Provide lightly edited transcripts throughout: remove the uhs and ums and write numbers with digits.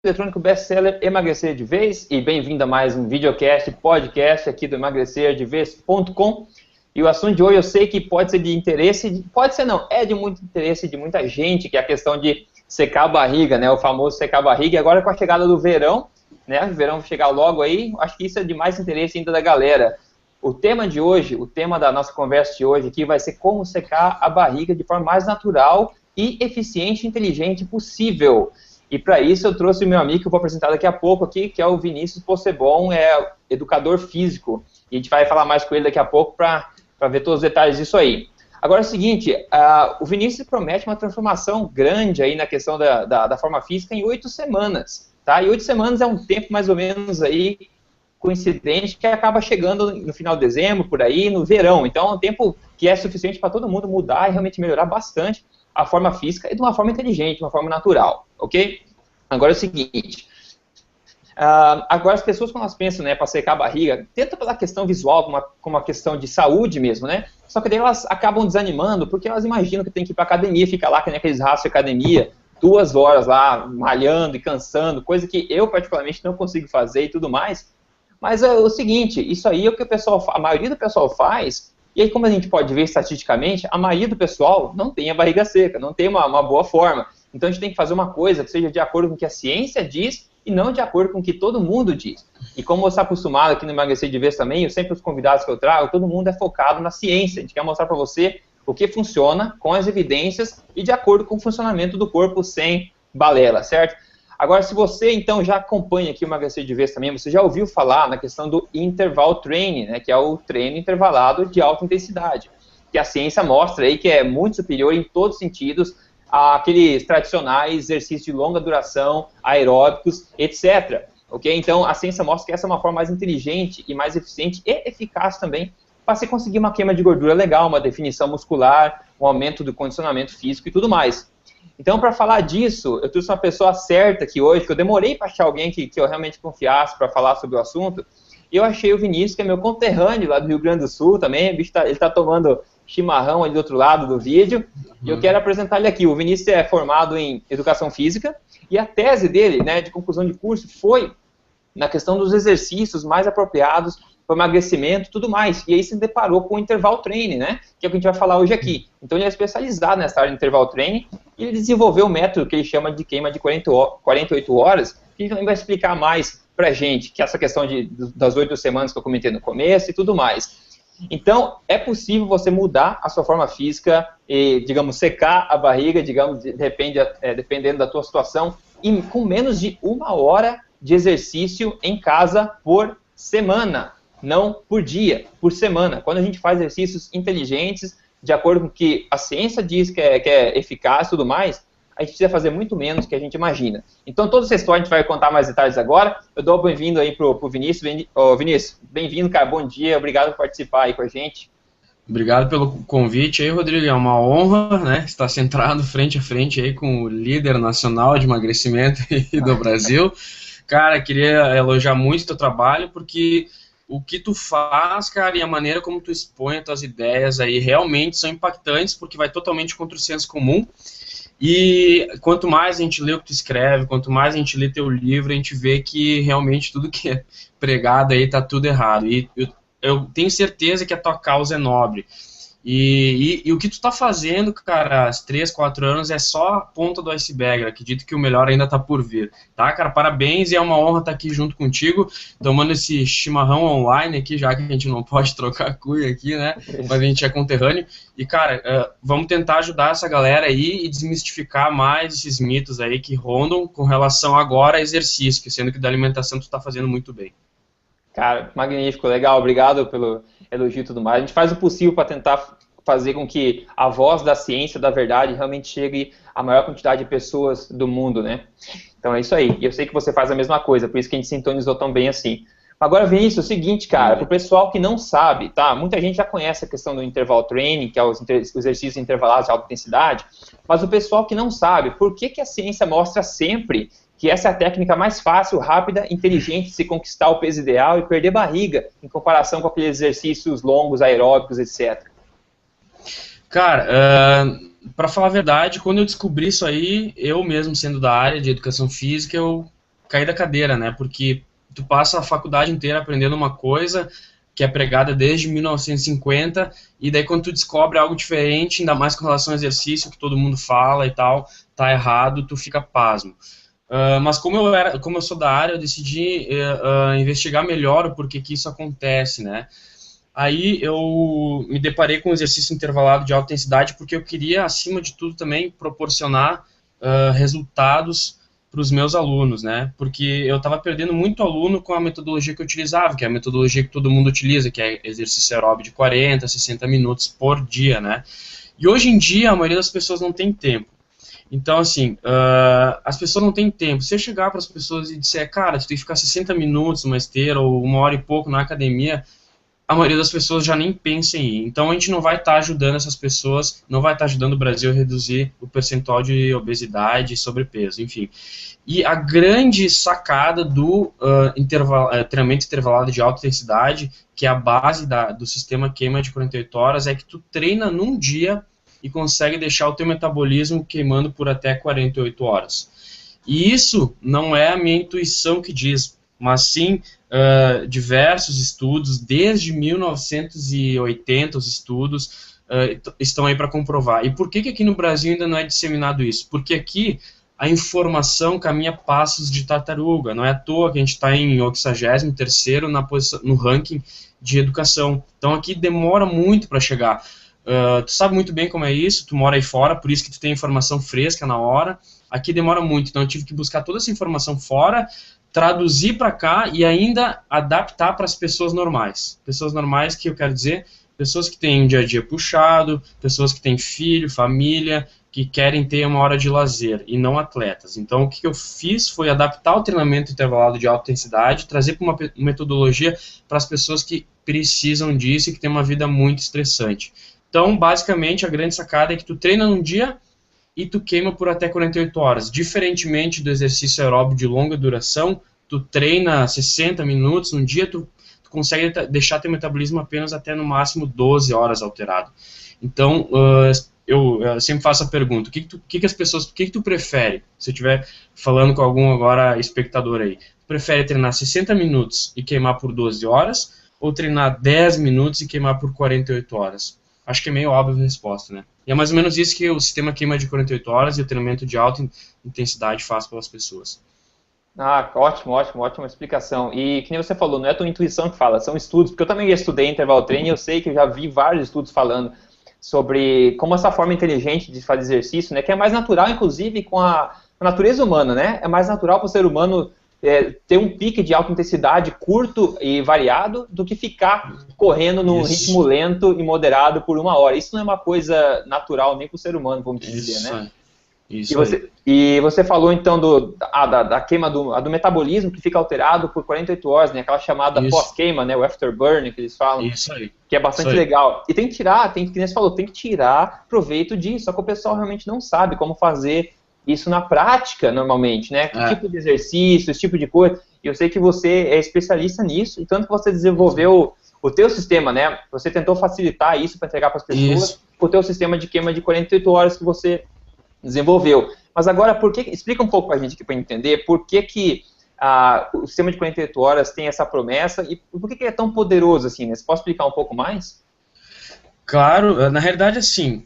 eletrônico best-seller Emagrecer de Vez, e bem-vindo a mais um videocast, podcast aqui do emagrecerdevez.com. E o assunto de hoje eu sei que pode ser de interesse, pode ser não, é de muito interesse de muita gente, que é a questão de secar a barriga, né, o famoso secar a barriga. E agora com a chegada do verão, né, o verão chegar logo aí, acho que isso é de mais interesse ainda da galera. O tema de hoje, o tema da nossa conversa de hoje aqui vai ser como secar a barriga de forma mais natural e eficiente e inteligente possível. E para isso eu trouxe o meu amigo que eu vou apresentar daqui a pouco aqui, que é o Vinícius Possebon, é educador físico. E a gente vai falar mais com ele daqui a pouco para ver todos os detalhes disso aí. Agora é o seguinte, o Vinícius promete uma transformação grande aí na questão da forma física em 8 semanas. Tá? E 8 semanas é um tempo mais ou menos aí coincidente que acaba chegando no final de dezembro, por aí, no verão. Então é um tempo que é suficiente para todo mundo mudar e realmente melhorar bastante a forma física e de uma forma inteligente, de uma forma natural, ok? Agora é o seguinte, agora as pessoas quando elas pensam, né, para secar a barriga, tanto pela questão visual como a questão de saúde mesmo, né, só que daí elas acabam desanimando porque elas imaginam que tem que ir para academia, ficar lá que nem aqueles rastros de academia, 2 horas lá, malhando e cansando, coisa que eu particularmente não consigo fazer e tudo mais. Mas é o seguinte, isso aí é o que a maioria do pessoal faz. E aí, como a gente pode ver estatisticamente, a maioria do pessoal não tem a barriga seca, não tem uma boa forma. Então a gente tem que fazer uma coisa que seja de acordo com o que a ciência diz e não de acordo com o que todo mundo diz. E como você está acostumado aqui no Emagrecer de Vez também, eu sempre os convidados que eu trago, todo mundo é focado na ciência. A gente quer mostrar para você o que funciona com as evidências e de acordo com o funcionamento do corpo sem balela, certo? Agora, se você, então, já acompanha aqui o Emagrecer de Vez também, você já ouviu falar na questão do interval training, né, que é o treino intervalado de alta intensidade, que a ciência mostra aí que é muito superior em todos os sentidos àqueles tradicionais exercícios de longa duração, aeróbicos, etc. Ok? Então, a ciência mostra que essa é uma forma mais inteligente e mais eficiente e eficaz também para você conseguir uma queima de gordura legal, uma definição muscular, um aumento do condicionamento físico e tudo mais. Então, para falar disso, eu trouxe uma pessoa certa aqui hoje, que eu demorei para achar alguém que eu realmente confiasse para falar sobre o assunto, e eu achei o Vinícius, que é meu conterrâneo lá do Rio Grande do Sul também, ele está tomando chimarrão ali do outro lado do vídeo, e eu quero apresentar ele aqui. O Vinícius é formado em Educação Física, e a tese dele, né, de conclusão de curso, foi na questão dos exercícios mais apropriados para emagrecimento e tudo mais. E aí se deparou com o interval training, né? Que é o que a gente vai falar hoje aqui. Então ele é especializado nessa área de interval training e ele desenvolveu um método que ele chama de queima de 48 horas, que ele também vai explicar mais pra gente, que é essa questão das 8 semanas que eu comentei no começo e tudo mais. Então, é possível você mudar a sua forma física e, digamos, secar a barriga, digamos, dependendo da tua situação, e com menos de 1 hora de exercício em casa por semana. Não por dia, por semana. Quando a gente faz exercícios inteligentes, de acordo com o que a ciência diz que é eficaz e tudo mais, a gente precisa fazer muito menos do que a gente imagina. Então, toda essa história a gente vai contar mais detalhes agora. Eu dou bem-vindo aí pro Vinícius. Vinícius, bem-vindo, cara, bom dia, obrigado por participar aí com a gente. Obrigado pelo convite aí, Rodrigo, é uma honra, né, estar sentado frente a frente aí com o líder nacional de emagrecimento do Brasil. Cara, queria elogiar muito o teu trabalho, porque o que tu faz, cara, e a maneira como tu expõe as tuas ideias aí realmente são impactantes, porque vai totalmente contra o senso comum. E quanto mais a gente lê o que tu escreve, quanto mais a gente lê teu livro, a gente vê que realmente tudo que é pregado aí tá tudo errado. E eu tenho certeza que a tua causa é nobre. E o que tu tá fazendo, cara, há 3, 4 anos é só a ponta do iceberg. Eu acredito que o melhor ainda tá por vir, tá, cara? Parabéns e é uma honra estar aqui junto contigo, tomando esse chimarrão online aqui, já que a gente não pode trocar cuia aqui, né? Mas a gente é conterrâneo. E, cara, vamos tentar ajudar essa galera aí e desmistificar mais esses mitos aí que rondam com relação agora a exercício, sendo que da alimentação tu tá fazendo muito bem. Cara, magnífico, legal, obrigado pelo elogio e tudo mais. A gente faz o possível para tentar fazer com que a voz da ciência, da verdade, realmente chegue à maior quantidade de pessoas do mundo, né? Então é isso aí. E eu sei que você faz a mesma coisa, por isso que a gente sintonizou tão bem assim. Agora, Vinícius, é o seguinte, cara, para o pessoal que não sabe, tá? Muita gente já conhece a questão do interval training, que é os exercícios intervalados de alta intensidade, mas o pessoal que não sabe, por que a ciência mostra sempre que essa é a técnica mais fácil, rápida, inteligente de se conquistar o peso ideal e perder barriga, em comparação com aqueles exercícios longos, aeróbicos, etc. Cara, para falar a verdade, quando eu descobri isso aí, eu mesmo sendo da área de educação física, eu cair da cadeira, né? Porque tu passa a faculdade inteira aprendendo uma coisa que é pregada desde 1950, e daí quando tu descobre algo diferente, ainda mais com relação ao exercício, que todo mundo fala e tal, tá errado, tu fica pasmo. Mas como eu sou da área, eu decidi investigar melhor o porquê que isso acontece, né? Aí eu me deparei com um exercício intervalado de alta intensidade, porque eu queria, acima de tudo, também proporcionar resultados para os meus alunos, né? Porque eu estava perdendo muito aluno com a metodologia que eu utilizava, que é a metodologia que todo mundo utiliza, que é exercício aeróbio de 40, 60 minutos por dia, né? E hoje em dia, a maioria das pessoas não tem tempo. Então, assim, as pessoas não têm tempo. Se eu chegar para as pessoas e disser, cara, tu tem que ficar 60 minutos numa esteira ou 1 hora e pouco na academia, a maioria das pessoas já nem pensa em ir. Então, a gente não vai estar ajudando essas pessoas, não vai estar ajudando o Brasil a reduzir o percentual de obesidade e sobrepeso, enfim. E a grande sacada do treinamento intervalado de alta intensidade, que é a base do sistema queima de 48 horas, é que tu treina num dia e consegue deixar o teu metabolismo queimando por até 48 horas. E isso não é a minha intuição que diz, mas sim diversos estudos, desde 1980 os estudos estão aí para comprovar. E por que aqui no Brasil ainda não é disseminado isso? Porque aqui a informação caminha passos de tartaruga, não é à toa que a gente está em 83º no ranking de educação. Então aqui demora muito para chegar. Tu sabe muito bem como é isso, tu mora aí fora, por isso que tu tem informação fresca na hora. Aqui demora muito, então eu tive que buscar toda essa informação fora, traduzir para cá e ainda adaptar para as pessoas normais. Pessoas normais que eu quero dizer, pessoas que têm um dia a dia puxado, pessoas que têm filho, família, que querem ter uma hora de lazer e não atletas. Então o que eu fiz foi adaptar o treinamento intervalado de alta intensidade, trazer para uma metodologia para as pessoas que precisam disso e que têm uma vida muito estressante. Então, basicamente, a grande sacada é que tu treina num dia e tu queima por até 48 horas. Diferentemente do exercício aeróbio de longa duração, tu treina 60 minutos num dia, tu consegue deixar teu metabolismo apenas até no máximo 12 horas alterado. Então, eu sempre faço a pergunta, o que tu prefere? Se eu estiver falando com algum agora espectador aí, tu prefere treinar 60 minutos e queimar por 12 horas ou treinar 10 minutos e queimar por 48 horas? Acho que é meio óbvia a resposta, né? E é mais ou menos isso que o sistema queima de 48 horas e o treinamento de alta intensidade faz pelas pessoas. Ah, ótima explicação. E que nem você falou, não é a tua intuição que fala, são estudos, porque eu também estudei intervalo treino e eu sei que eu já vi vários estudos falando sobre como essa forma inteligente de fazer exercício, né, que é mais natural, inclusive, com a natureza humana, né? É mais natural para o ser humano ter um pique de alta intensidade curto e variado do que ficar correndo num ritmo lento e moderado por 1 hora. Isso não é uma coisa natural nem para o ser humano, vamos dizer, né? E você falou então da queima do metabolismo que fica alterado por 48 horas, né? Aquela chamada pós-queima, né? O afterburn que eles falam. Isso aí. Que é bastante legal. E tem que tirar, que nem você falou, tem que tirar proveito disso. Só que o pessoal realmente não sabe como fazer isso na prática, normalmente, né? Que tipo de exercício, esse tipo de coisa. E eu sei que você é especialista nisso, e tanto que você desenvolveu o teu sistema, né? Você tentou facilitar isso para entregar para as pessoas, com o teu sistema de queima de 48 horas que você desenvolveu. Mas agora, explica um pouco para a gente aqui para entender por que o sistema de 48 horas tem essa promessa e por que é tão poderoso assim, né? Você pode explicar um pouco mais? Claro, na realidade, assim,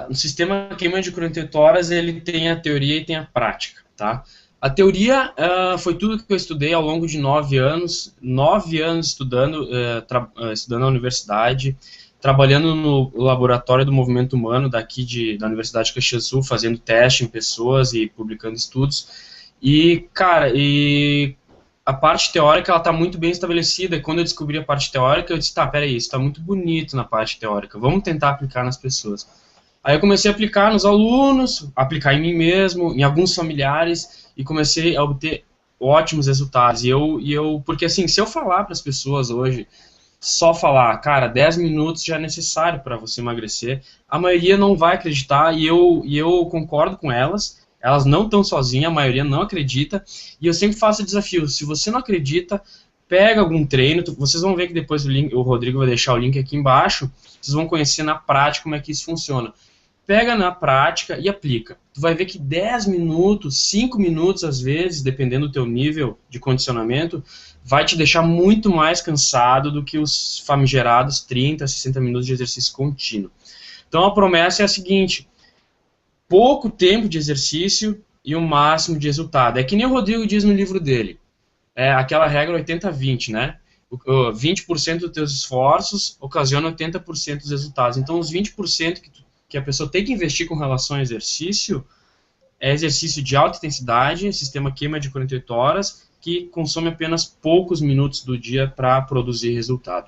o sistema queima de 48 horas, ele tem a teoria e tem a prática, tá? A teoria foi tudo que eu estudei ao longo de 9 anos, 9 anos estudando na universidade, trabalhando no laboratório do movimento humano daqui da Universidade de Caxias do Sul, fazendo teste em pessoas e publicando estudos. E, cara, a parte teórica, ela está muito bem estabelecida. E quando eu descobri a parte teórica, eu disse, tá, peraí, isso está muito bonito na parte teórica, vamos tentar aplicar nas pessoas. Aí eu comecei a aplicar nos alunos, aplicar em mim mesmo, em alguns familiares, e comecei a obter ótimos resultados. Porque assim, se eu falar para as pessoas hoje, só falar, cara, 10 minutos já é necessário para você emagrecer, a maioria não vai acreditar, e eu concordo com elas não estão sozinhas, a maioria não acredita, e eu sempre faço o desafio, se você não acredita, pega algum treino, vocês vão ver que depois o Rodrigo vai deixar o link aqui embaixo, vocês vão conhecer na prática como é que isso funciona. pega na prática e aplica. Tu vai ver que 10 minutos, 5 minutos às vezes, dependendo do teu nível de condicionamento, vai te deixar muito mais cansado do que os famigerados 30, 60 minutos de exercício contínuo. Então a promessa é a seguinte: pouco tempo de exercício e o máximo de resultado. É que nem o Rodrigo diz no livro dele, é aquela regra 80-20, né? 20% dos teus esforços ocasiona 80% dos resultados. Então os 20% que a pessoa tem que investir com relação ao exercício é exercício de alta intensidade, sistema queima de 48 horas, que consome apenas poucos minutos do dia para produzir resultado.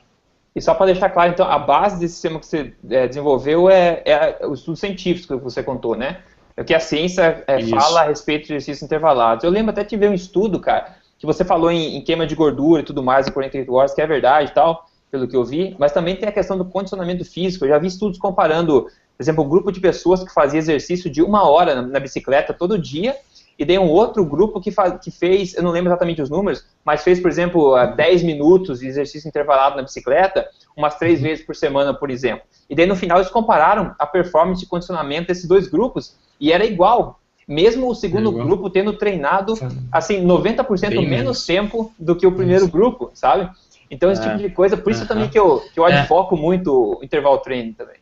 E só para deixar claro, então, a base desse sistema que você desenvolveu é o estudo científico que você contou, né? É o que a ciência fala a respeito de exercícios intervalados. Eu lembro até de ver um estudo, cara, que você falou em queima de gordura e tudo mais em 48 horas, que é verdade e tal, pelo que eu vi, mas também tem a questão do condicionamento físico. Eu já vi estudos comparando, por exemplo, um grupo de pessoas que fazia exercício de 1 hora na bicicleta todo dia, e daí um outro grupo que fez, eu não lembro exatamente os números, mas fez, por exemplo, 10 minutos de exercício intervalado na bicicleta, umas 3 vezes por semana, por exemplo. E daí no final eles compararam a performance de condicionamento desses dois grupos, e era igual, mesmo o segundo grupo tendo treinado, assim, 90% menos tempo do que o primeiro grupo, sabe? Então esse tipo de coisa, por isso também que eu advoco muito o interval training também.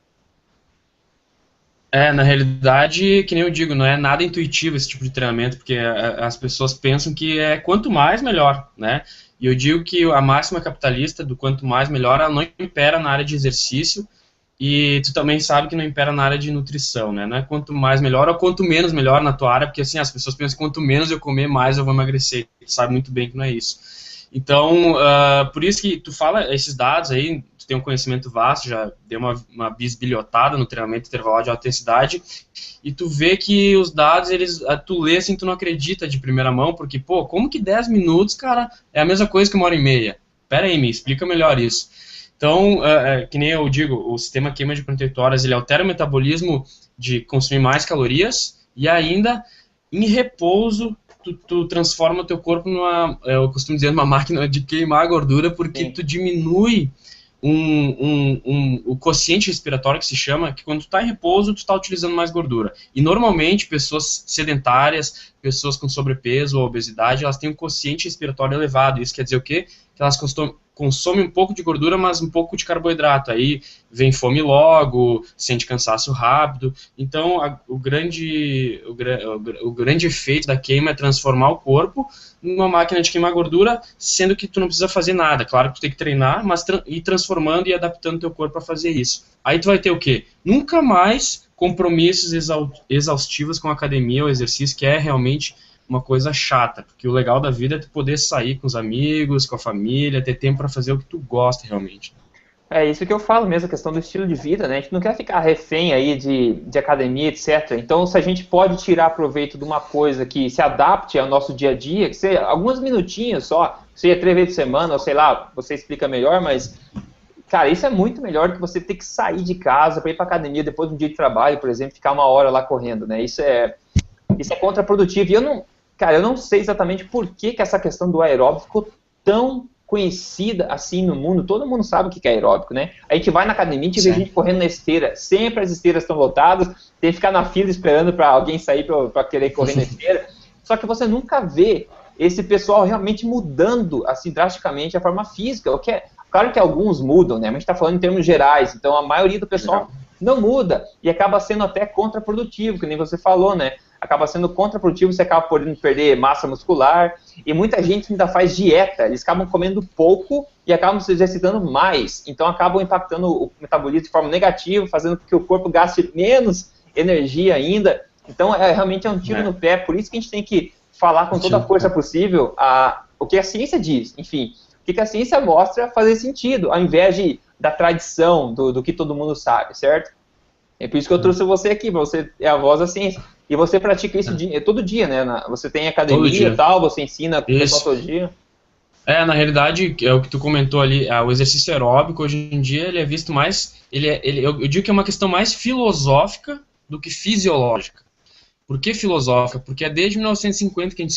Na realidade, que nem eu digo, não é nada intuitivo esse tipo de treinamento, porque as pessoas pensam que é quanto mais, melhor, né? E eu digo que a máxima capitalista do quanto mais, melhor, ela não impera na área de exercício, e tu também sabe que não impera na área de nutrição, né? Não é quanto mais, melhor, ou quanto menos, melhor na tua área, porque assim, as pessoas pensam que quanto menos eu comer, mais eu vou emagrecer. Tu sabe muito bem que não é isso. Então, por isso que tu fala esses dados aí, tu tem um conhecimento vasto, já deu uma bisbilhotada no treinamento intervalado de alta intensidade, e tu vê que os dados, tu lê assim, tu não acredita de primeira mão, porque, pô, como que 10 minutos, cara, é a mesma coisa que 1h30? Pera aí, me explica melhor isso. Então, que nem eu digo, o sistema queima de 48 horas, ele altera o metabolismo de consumir mais calorias, e ainda, em repouso, tu transforma o teu corpo numa, eu costumo dizer, numa máquina de queimar gordura, porque tu diminui o quociente respiratório, que se chama, que quando tu está em repouso, tu está utilizando mais gordura. E normalmente, pessoas sedentárias, pessoas com sobrepeso ou obesidade, elas têm um quociente respiratório elevado. Isso quer dizer o quê? Que elas consomem um pouco de gordura, mas um pouco de carboidrato. Aí vem fome logo, sente cansaço rápido. Então, o grande efeito da queima é transformar o corpo numa máquina de queimar gordura, sendo que tu não precisa fazer nada. Claro que tu tem que treinar, mas ir transformando e adaptando teu corpo para fazer isso. Aí tu vai ter o quê? Nunca mais compromissos exaustivos com a academia ou exercício, que é realmente uma coisa chata, porque o legal da vida é tu poder sair com os amigos, com a família, ter tempo para fazer o que tu gosta realmente. É isso que eu falo mesmo, a questão do estilo de vida, né? A gente não quer ficar refém aí de academia, etc. Então, se a gente pode tirar proveito de uma coisa que se adapte ao nosso dia a dia, que seja alguns minutinhos só, seja 3 vezes por semana, ou sei lá, você explica melhor, mas, cara, isso é muito melhor do que você ter que sair de casa para ir para academia depois de um dia de trabalho, por exemplo, ficar 1 hora lá correndo, né? Isso é contraprodutivo. E eu não sei exatamente por que essa questão do aeróbico ficou tão conhecida assim no mundo. Todo mundo sabe o que é aeróbico, né? A gente vai na academia, a gente vê gente correndo na esteira. Sempre as esteiras estão lotadas, tem que ficar na fila esperando para alguém sair para querer correr na esteira. Só que você nunca vê esse pessoal realmente mudando assim drasticamente a forma física. Claro que alguns mudam, né? Mas a gente está falando em termos gerais. Então a maioria do pessoal não muda e acaba sendo até contraprodutivo, que nem você falou, né? Acaba sendo contraprodutivo, você acaba podendo perder massa muscular, e muita gente ainda faz dieta, eles acabam comendo pouco e acabam se exercitando mais, então acabam impactando o metabolismo de forma negativa, fazendo com que o corpo gaste menos energia ainda. Então realmente é um tiro no pé, por isso que a gente tem que falar com toda a força possível o que a ciência diz, enfim, o que a ciência mostra fazer sentido, ao invés da tradição, do que todo mundo sabe, certo? É por isso que eu trouxe você aqui, para você é a voz da ciência. E você pratica isso todo dia, né? Você tem academia e tal, você ensina o pessoal todo dia. Na realidade, é o que tu comentou ali, o exercício aeróbico, hoje em dia, ele é visto mais... eu digo que é uma questão mais filosófica do que fisiológica. Por que filosófica? Porque é desde 1950 que a gente